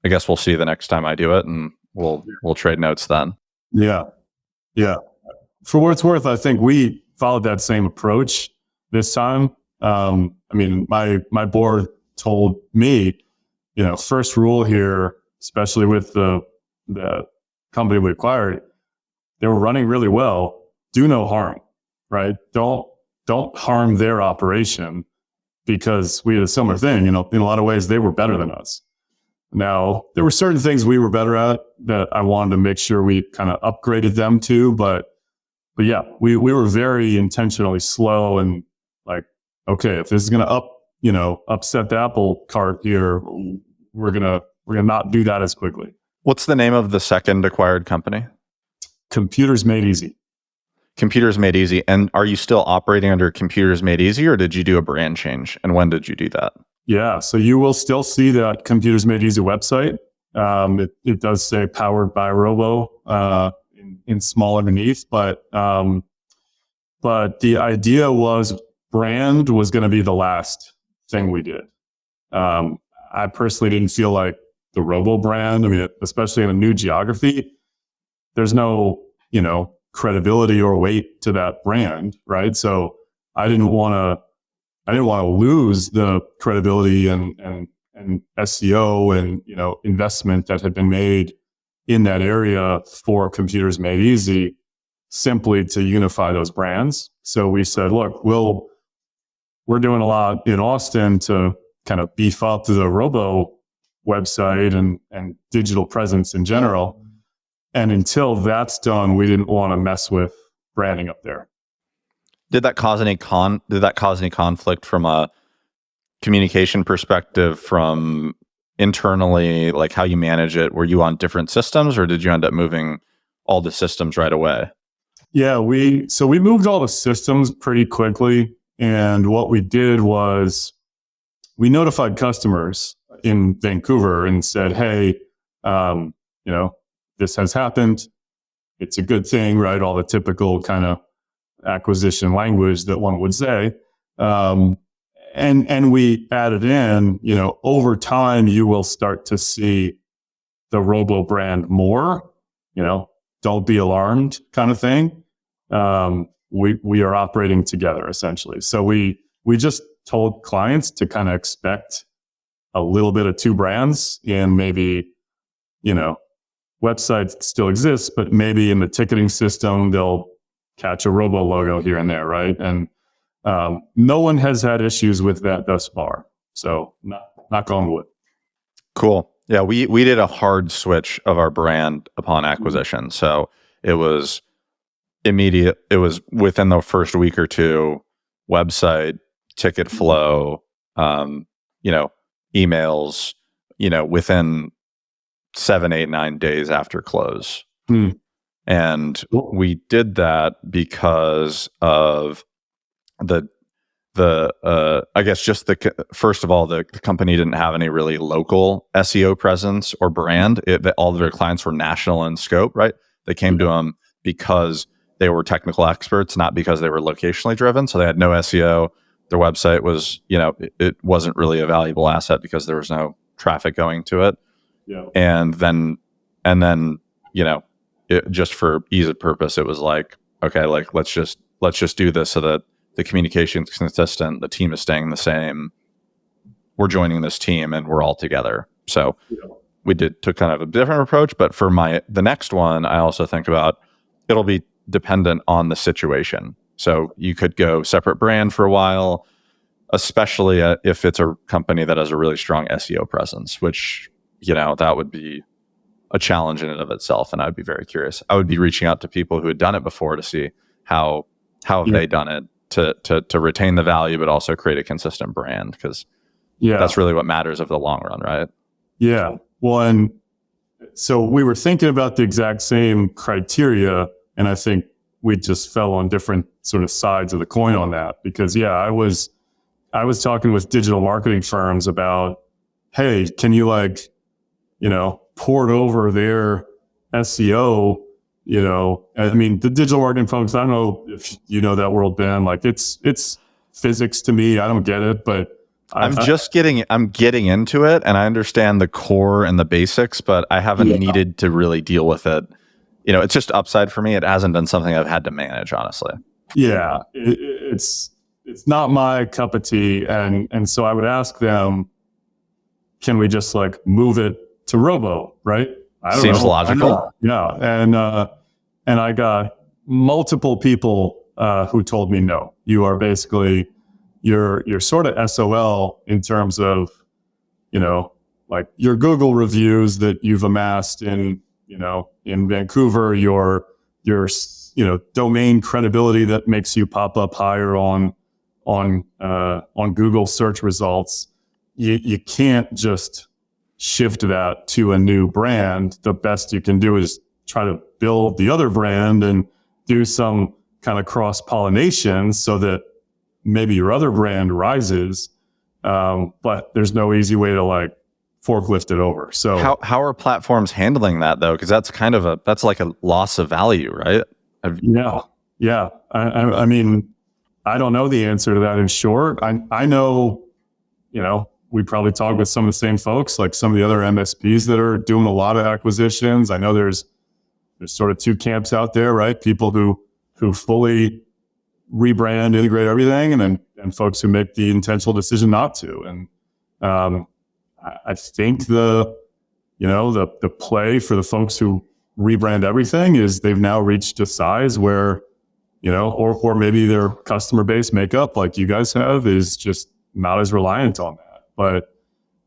I guess we'll see the next time I do it, and we'll trade notes then. Yeah. For what it's worth, I think we followed that same approach this time. My board told me, first rule here, especially with the company we acquired, they were running really well. Do no harm, right? Don't harm their operation, because we had a similar thing. In a lot of ways, they were better than us. Now, there were certain things we were better at that I wanted to make sure we kind of upgraded them to, but yeah, we were very intentionally slow and like, okay, if this is going to upset the apple cart here, we're gonna not do that as quickly. What's the name of the second acquired company? Computers Made Easy. Computers Made Easy. And are you still operating under Computers Made Easy, or did you do a brand change? And when did you do that? Yeah, so you will still see that Computers Made Easy website. It does say powered by Robo in small underneath, but the idea was brand was going to be the last thing we did. I personally didn't feel like the Robo brand, especially in a new geography, there's no, credibility or weight to that brand, right? So I didn't want to lose the credibility and SEO and, investment that had been made in that area for Computers Made Easy, simply to unify those brands. So we said, look, we're doing a lot in Austin to kind of beef up the Robo website and digital presence in general. And until that's done, we didn't want to mess with branding up there. Did that cause any conflict from a communication perspective from internally, like how you manage it? Were you on different systems, or did you end up moving all the systems right away? Yeah, we moved all the systems pretty quickly. And what we did was we notified customers in Vancouver and said, hey, this has happened. It's a good thing, right? All the typical kind of acquisition language that one would say. And we added in, over time, you will start to see the Robo brand more, don't be alarmed kind of thing. We are operating together essentially. So we just told clients to kind of expect a little bit of two brands, and maybe, websites still exists, but maybe in the ticketing system, they'll catch a Robo logo here and there. Right. And, no one has had issues with that thus far. So knock on wood. Cool. Yeah. We did a hard switch of our brand upon acquisition. So it was immediate. It was within the first week or two, website, ticket flow, emails, within 7, 8, 9 days after close. And we did that because of I guess just first of all, the company didn't have any really local SEO presence or brand. All of their clients were national in scope, right? They came to them because they were technical experts, not because they were locationally driven. So they had no SEO. Their website was, it wasn't really a valuable asset because there was no traffic going to it. Yeah. And then, just for ease of purpose, it was like, okay, like let's just do this so that the communication is consistent, the team is staying the same. We're joining this team and we're all together. So we took kind of a different approach, but for the next one, I also think about it'll be dependent on the situation. So you could go separate brand for a while, especially if it's a company that has a really strong SEO presence, which, that would be a challenge in and of itself. And I'd be very curious. I would be reaching out to people who had done it before to see how have they done it to retain the value, but also create a consistent brand, because that's really what matters over the long run, right? Yeah. Well, and so we were thinking about the exact same criteria, and I think we just fell on different sort of sides of the coin on that. Because I was talking with digital marketing firms about, hey, can you port over their SEO? I mean, the digital marketing folks, I don't know if you know that world, Ben, like it's physics to me. I don't get it, but I'm getting into it, and I understand the core and the basics, but I haven't needed to really deal with it. It's just upside for me. It hasn't been something I've had to manage, honestly. Yeah. It's not my cup of tea. And so I would ask them, can we just move it to Robo, right? I don't Seems know. logical. Yeah. And I got multiple people who told me no. You are basically you're sort of SOL in terms of your Google reviews that you've amassed in Vancouver, your domain credibility that makes you pop up higher on Google search results. You can't just shift that to a new brand. The best you can do is try to build the other brand and do some kind of cross-pollination so that maybe your other brand rises. But there's no easy way to forklift it over. So how are platforms handling that though? Because that's that's like a loss of value, right? Yeah. I mean, I don't know the answer to that in short. I know, we probably talk with some of the same folks, like some of the other MSPs that are doing a lot of acquisitions. I know there's sort of two camps out there, right? People who fully rebrand, integrate everything, and folks who make the intentional decision not to. And I think the play for the folks who rebrand everything is they've now reached a size where, or maybe their customer base makeup, like you guys have, is just not as reliant on that. But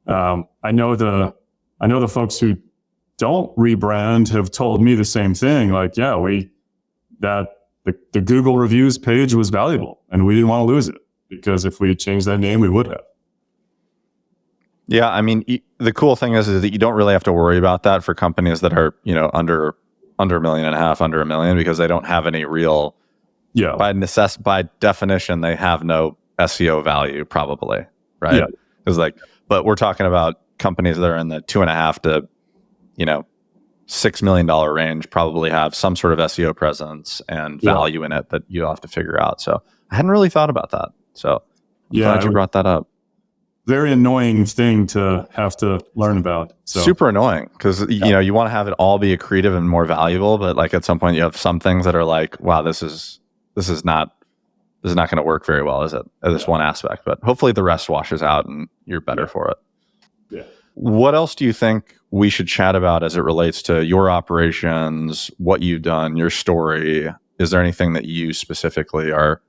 I know the folks who don't rebrand have told me the same thing. The Google reviews page was valuable, and we didn't want to lose it, because if we had changed that name, we would have. Yeah, I mean, the cool thing is that you don't really have to worry about that for companies that are, under $1.5 million, under $1 million, because they don't have any real, Yeah. by definition, they have no SEO value, probably, right? Yeah. Because but we're talking about companies that are in the 2.5 to, $6 million range, probably have some sort of SEO presence and value in it that you'll have to figure out. So I hadn't really thought about that. So I'm glad you brought that up. Very annoying thing to have to learn about. So. Super annoying because you want to have it all be accretive and more valuable, but like at some point you have some things that are like, wow, this is not going to work very well, is it? This one aspect, but hopefully the rest washes out and you're better for it. Yeah. What else do you think we should chat about as it relates to your operations, what you've done, your story? Is there anything that you specifically are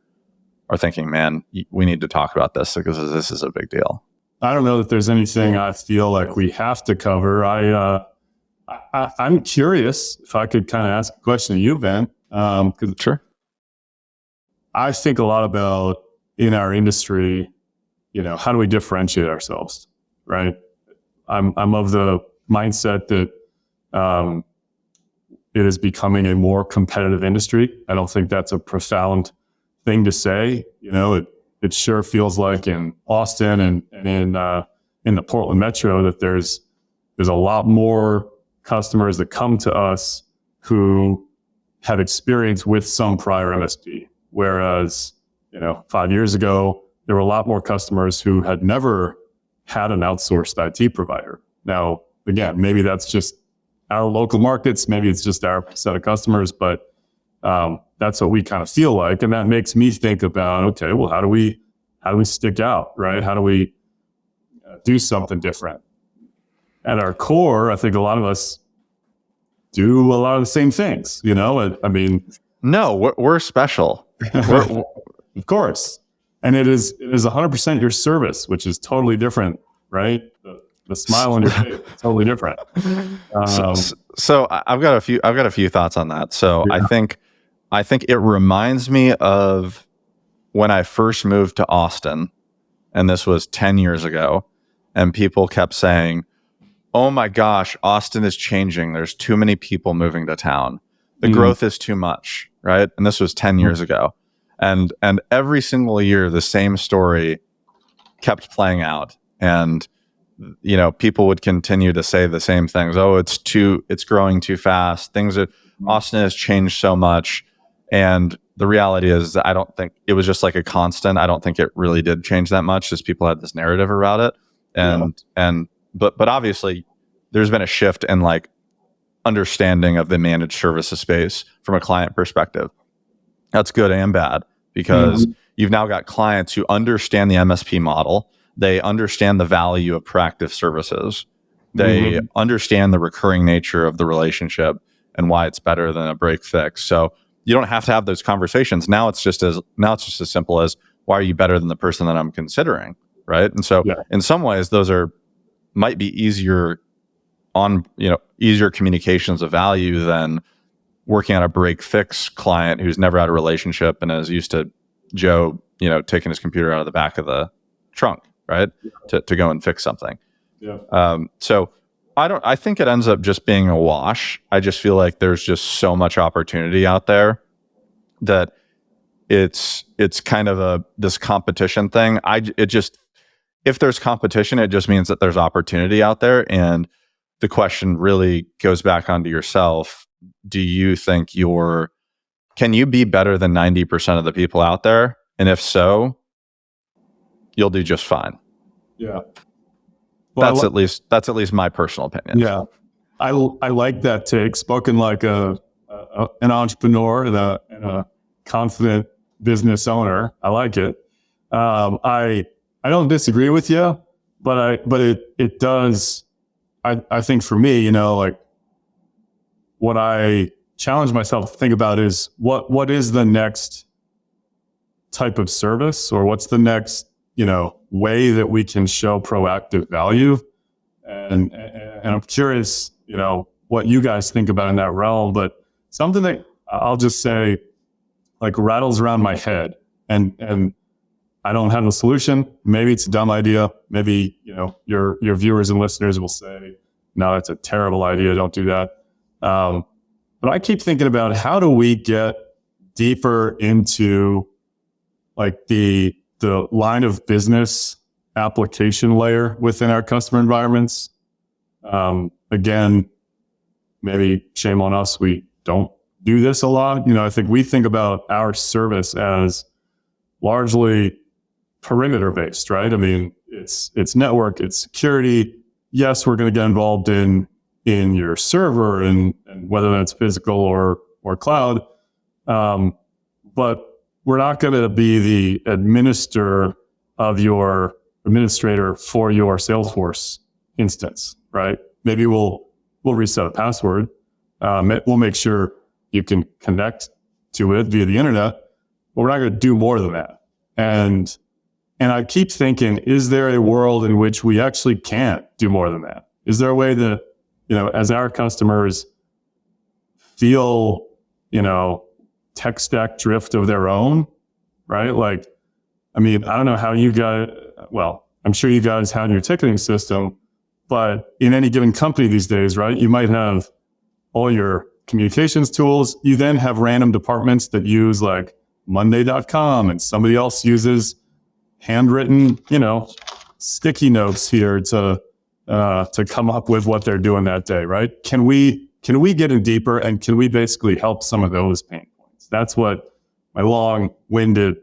thinking, man, we need to talk about this because this is a big deal? I don't know that there's anything I feel like we have to cover. I'm curious if I could kind of ask a question to you, Ben. Sure. I think a lot about in our industry, how do we differentiate ourselves, right? I'm of the mindset that it is becoming a more competitive industry. I don't think that's a profound thing to say. It sure feels like in Austin and in the Portland metro that there's a lot more customers that come to us who have experience with some prior MSP. Whereas, 5 years ago, there were a lot more customers who had never had an outsourced IT provider. Now, again, maybe that's just our local markets, maybe it's just our set of customers, but that's what we kind of feel like. And that makes me think about, okay, well, how do we stick out, right? How do we do something different? At our core, I think a lot of us do a lot of the same things, I mean. No, we're special. Of course. And it is 100% your service, which is totally different, right? The smile on your face is totally different. So I've got a few thoughts on that. So yeah. I think it reminds me of when I first moved to Austin, and this was 10 years ago, and people kept saying, "Oh my gosh, Austin is changing. There's too many people moving to town. The growth is too much," right? And this was 10 years ago. And every single year, the same story kept playing out. And, people would continue to say the same things. Oh, it's growing too fast. Austin has changed so much. And the reality is that I don't think it was just like a constant. I don't think it really did change that much, just people had this narrative around it. But obviously there's been a shift in like understanding of the managed services space from a client perspective. That's good and bad because you've now got clients who understand the MSP model. They understand the value of proactive services. They understand the recurring nature of the relationship and why it's better than a break fix. So you don't have to have those conversations. Now it's just as simple as, why are you better than the person that I'm considering, right? And so in some ways, those might be easier communications of value than working on a break fix client who's never had a relationship and is used to Joe, taking his computer out of the back of the trunk, right? To go and fix something. Yeah. So I think it ends up just being a wash. I just feel like there's just so much opportunity out there that it's kind of this competition thing. If there's competition, it just means that there's opportunity out there. And the question really goes back onto yourself. Do you think can you be better than 90% of the people out there? And if so, you'll do just fine. Yeah. Well, that's at least my personal opinion. Yeah. I like that take, spoken like an entrepreneur and a confident business owner. I like it. I don't disagree with you, but it does. I think for me, like what I challenge myself to think about is what is the next type of service, or what's the next way that we can show proactive value, and I'm curious what you guys think about in that realm. But something that I'll just say like rattles around my head, and I don't have a solution. Maybe it's a dumb idea. Maybe, your viewers and listeners will say, no, that's a terrible idea. Don't do that. But I keep thinking about, how do we get deeper into like the line of business application layer within our customer environments? Again, maybe shame on us, we don't do this a lot. I think we think about our service as largely perimeter based, right? I mean, it's network, it's security. Yes, we're going to get involved in your server and whether that's physical or cloud. But we're not going to be the administrator for your Salesforce instance, right? Maybe we'll reset a password. We'll make sure you can connect to it via the internet, but we're not going to do more than that. And I keep thinking, is there a world in which we actually can't do more than that? Is there a way that, as our customers feel, tech stack drift of their own, right? Like, I mean, I don't know how you guys, well, I'm sure you guys have your ticketing system, but in any given company these days, right, you might have all your communications tools. You then have random departments that use like Monday.com, and somebody else uses handwritten, sticky notes here to come up with what they're doing that day, right? Can we get in deeper, and can we basically help some of those pain points? That's what my long-winded,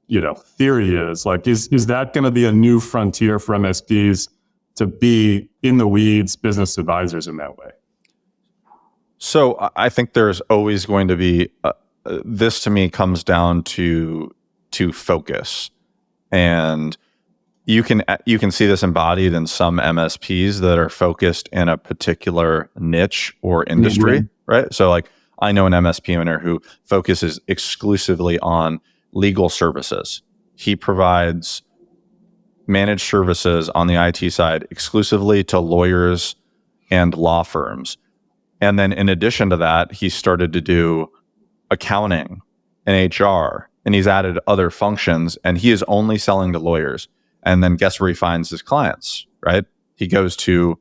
theory is. Like, is that going to be a new frontier for MSPs to be in the weeds business advisors in that way? So I think there's always going to be, this to me comes down to focus. And you can see this embodied in some MSPs that are focused in a particular niche or industry, mm-hmm. right? So like, I know an MSP owner who focuses exclusively on legal services. He provides managed services on the IT side exclusively to lawyers and law firms. And then in addition to that, he started to do accounting and HR, and he's added other functions, and he is only selling to lawyers. And then guess where he finds his clients, right? He goes to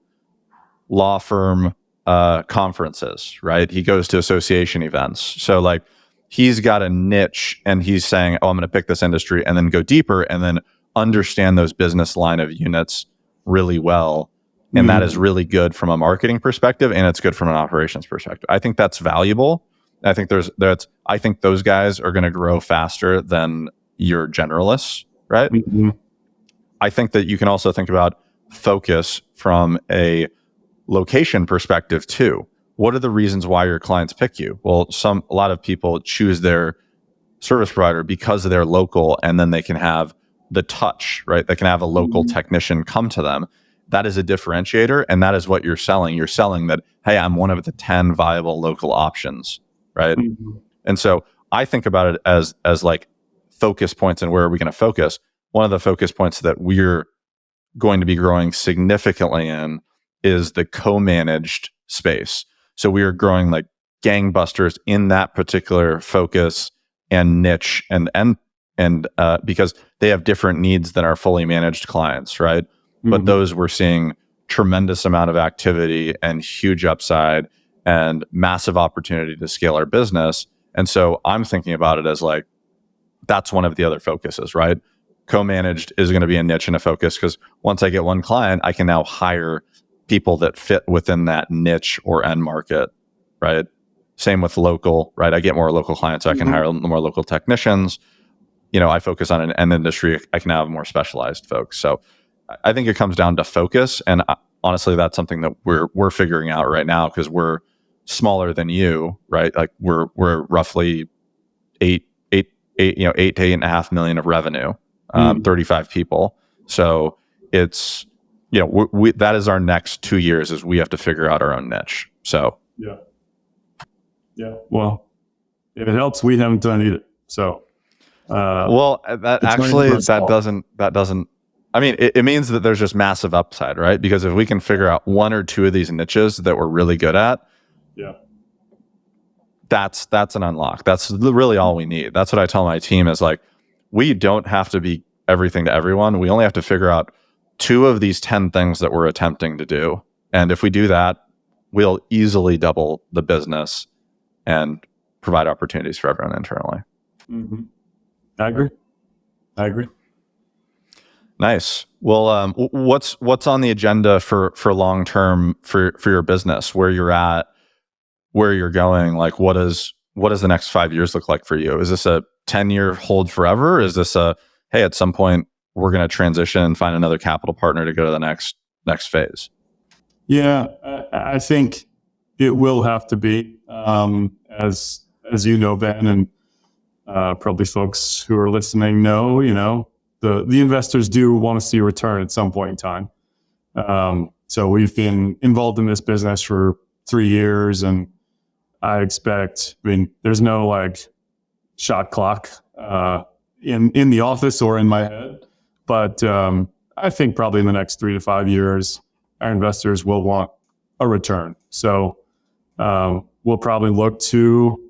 law firm conferences, right? He goes to association events. So like, he's got a niche, and he's saying, oh, I'm going to pick this industry and then go deeper and then understand those business line of units really well. And that is really good from a marketing perspective, and it's good from an operations perspective. I think that's valuable. I think I think those guys are going to grow faster than your generalists, right? Mm-hmm. I think that you can also think about focus from a location perspective too. What are the reasons why your clients pick you? Well, a lot of people choose their service provider because they're local, and then they can have the touch, right? They can have a local technician come to them. That is a differentiator, and that is what you're selling. You're selling that, hey, I'm one of the 10 viable local options, right? Mm-hmm. And so I think about it as like focus points, and where are we going to focus? One of the focus points that we're going to be growing significantly in is the co-managed space. So we are growing like gangbusters in that particular focus and niche, and because they have different needs than our fully managed clients, right? Mm-hmm. But those, we're seeing tremendous amount of activity and huge upside and massive opportunity to scale our business. And so I'm thinking about it as like, that's one of the other focuses, right? Co-managed is going to be a niche and a focus, because once I get one client, I can now hire people that fit within that niche or end market, right? Same with local, right? I get more local clients, so I can hire more local technicians. I focus on an end industry, I can have more specialized folks. So I think it comes down to focus, and honestly, that's something that we're figuring out right now, because we're smaller than you, right? Like we're roughly 8 to 8.5 million of revenue, 35 people. So it's, that is our next 2 years, is we have to figure out our own niche. So yeah. Well, if it helps, we haven't done either. So that doesn't. I mean, it means that there's just massive upside, right? Because if we can figure out one or two of these niches that we're really good at, that's an unlock. That's really all we need. That's what I tell my team is like, we don't have to be everything to everyone. We only have to figure out 2 of these 10 things that we're attempting to do. And if we do that, we'll easily double the business and provide opportunities for everyone internally. Mm-hmm. I agree. Nice. Well, what's on the agenda for long term for your business? Where you're at, where you're going? Like, what does the next 5 years look like for you? Is this a 10-year hold forever? Is this a, hey, at some point we're going to transition and find another capital partner to go to the next phase? Yeah, I think it will have to be, as you know, Ben, and probably folks who are listening know, the investors do want to see a return at some point in time. So we've been involved in this business for 3 years, and I expect, there's no like shot clock in the office or in my head, but I think probably in the next 3 to 5 years, our investors will want a return. So we'll probably look to,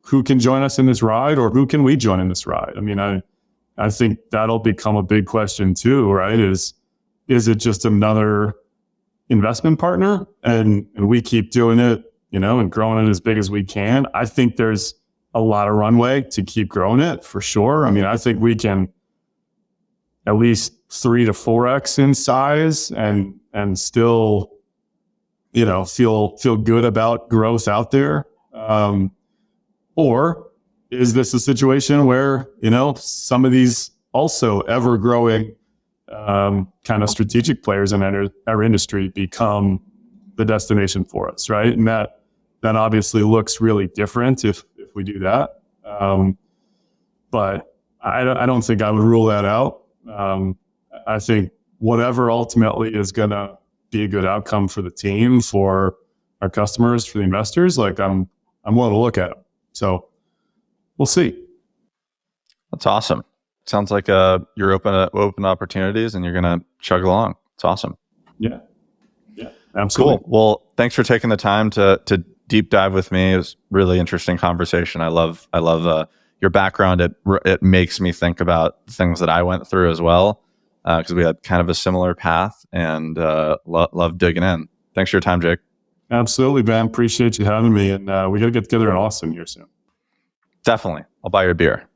who can join us in this ride, or who can we join in this ride? I think that'll become a big question too, right? Is it just another investment partner and we keep doing it, and growing it as big as we can? I think there's a lot of runway to keep growing it for sure. I think we can at least 3 to 4x in size and still, feel good about growth out there. Or is this a situation where, some of these also ever growing kind of strategic players in our industry become the destination for us, right? And that obviously looks really different if we do that. But I don't think I would rule that out. I think whatever ultimately is going to be a good outcome for the team, for our customers, for the investors, like I'm willing to look at them. So we'll see. That's awesome. Sounds like you're open opportunities and you're going to chug along. It's awesome. Yeah, absolutely. Cool. Well, thanks for taking the time to deep dive with me. It was a really interesting conversation. I love your background. It makes me think about things that I went through as well, because we had kind of a similar path, and love digging in. Thanks for your time, Jake. Absolutely, Ben. Appreciate you having me. And we got to get together in Austin here soon. Definitely. I'll buy you a beer.